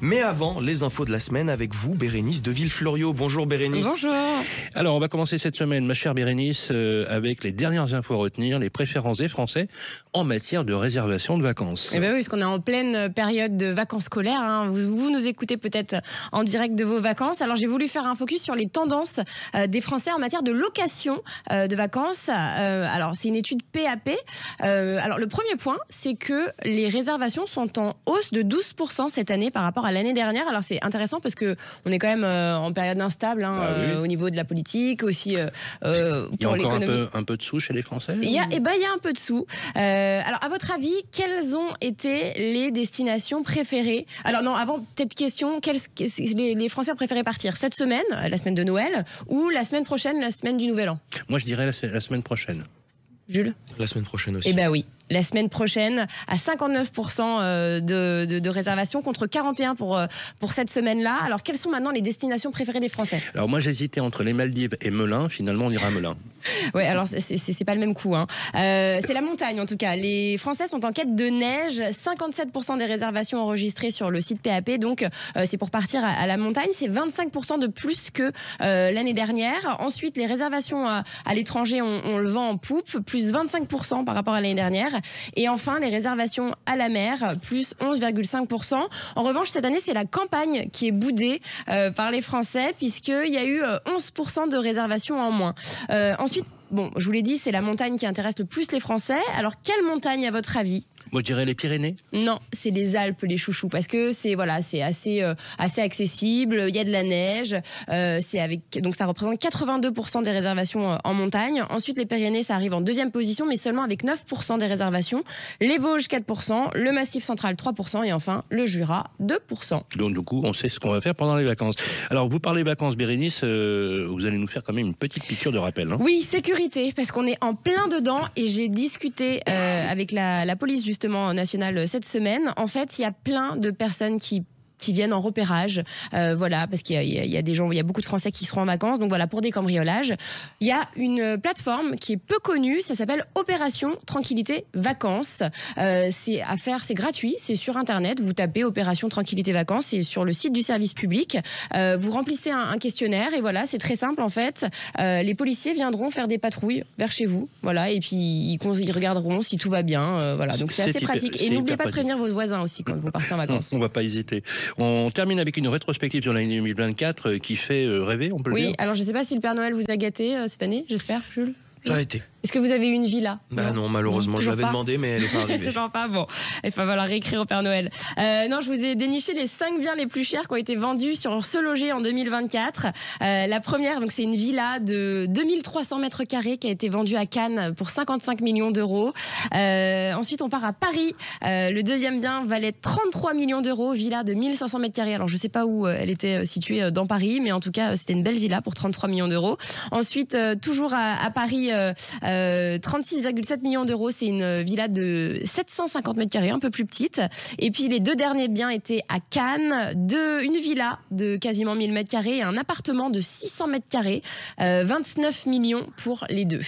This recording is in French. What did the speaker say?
Mais avant, les infos de la semaine avec vous, Bérénice de Villefloriot. Bonjour Bérénice. Bonjour. Alors, on va commencer cette semaine, ma chère Bérénice, avec les dernières infos à retenir, les préférences des Français en matière de réservation de vacances. Eh bien oui, parce qu'on est en pleine période de vacances scolaires. Hein. Vous nous écoutez peut-être en direct de vos vacances. Alors, j'ai voulu faire un focus sur les tendances des Français en matière de location de vacances. Alors, c'est une étude PAP. Alors, le premier point, c'est que les réservations sont en hausse de 12% cette année par rapport à l'année dernière. Alors, c'est intéressant parce qu'on est quand même en période instable oui. Au niveau de la politique, aussi pour l'économie. Il y a encore un peu de sous chez les Français? Il y a un peu de sous. Alors, à votre avis, quelles ont été les destinations préférées? Alors non, avant, peut-être question, les Français ont préféré partir cette semaine, la semaine de Noël, ou la semaine prochaine, la semaine du Nouvel An? Moi, je dirais la semaine prochaine. Jules? La semaine prochaine aussi. Eh bien oui, la semaine prochaine, à 59% de réservations contre 41% pour cette semaine-là. Alors, quelles sont maintenant les destinations préférées des Français? Alors moi, j'hésitais entre les Maldives et Melun. Finalement, on ira à Melun. Ouais, alors c'est pas le même coup. Hein. C'est la montagne en tout cas. Les Français sont en quête de neige. 57% des réservations enregistrées sur le site PAP. Donc, c'est pour partir à la montagne. C'est 25% de plus que l'année dernière. Ensuite, les réservations à l'étranger, on le vend en poupe, plus 25% par rapport à l'année dernière. Et enfin, les réservations à la mer, plus 11,5%. En revanche, cette année, c'est la campagne qui est boudée par les Français, puisqu'il y a eu 11% de réservations en moins. Ensuite, bon, je vous l'ai dit, c'est la montagne qui intéresse le plus les Français. Alors, quelle montagne à votre avis? Moi, je dirais les Pyrénées. Non, c'est les Alpes, les chouchous, parce que c'est assez accessible. Il y a de la neige. Donc ça représente 82% des réservations en montagne. Ensuite, les Pyrénées, ça arrive en deuxième position, mais seulement avec 9% des réservations. Les Vosges, 4%. Le Massif Central, 3%. Et enfin, le Jura, 2%. Donc du coup, on sait ce qu'on va faire pendant les vacances. Alors, vous parlez vacances, Bérénice, vous allez nous faire quand même une petite piqûre de rappel. Hein. Oui, sécurité, parce qu'on est en plein dedans. Et j'ai discuté avec la police justement nationale cette semaine. En fait, il y a plein de personnes qui viennent en repérage, parce qu'il y a des gens, il y a beaucoup de Français qui seront en vacances, donc voilà, pour des cambriolages. Il y a une plateforme qui est peu connue, ça s'appelle Opération Tranquillité Vacances. C'est gratuit, c'est sur Internet, vous tapez Opération Tranquillité Vacances, c'est sur le site du service public. Vous remplissez un questionnaire et voilà, c'est très simple en fait. Les policiers viendront faire des patrouilles vers chez vous, voilà, et puis ils regarderont si tout va bien, voilà. Donc c'est assez pratique. Et n'oubliez pas de prévenir vos voisins aussi quand vous partez en vacances. On va pas hésiter. On termine avec une rétrospective sur l'année 2024 qui fait rêver, on peut le dire. Oui, alors je ne sais pas si le Père Noël vous a gâté cette année, j'espère, Jules. Ça a été. Est-ce que vous avez eu une villa? Non, malheureusement, je l'avais demandé, mais elle n'est pas arrivée. Toujours pas, bon. Il va falloir réécrire au Père Noël. Non, je vous ai déniché les 5 biens les plus chers qui ont été vendus sur Se Loger en 2024. La première, donc c'est une villa de 2300 mètres carrés qui a été vendue à Cannes pour 55 millions d'euros. Ensuite, on part à Paris. Le deuxième bien valait 33 millions d'euros, villa de 1500 mètres carrés. Alors, je ne sais pas où elle était située dans Paris, mais en tout cas, c'était une belle villa pour 33 millions d'euros. Ensuite, toujours à Paris, 36,7 millions d'euros, c'est une villa de 750 mètres carrés, un peu plus petite. Et puis les deux derniers biens étaient à Cannes, une villa de quasiment 1000 mètres carrés et un appartement de 600 mètres carrés, 29 millions pour les deux.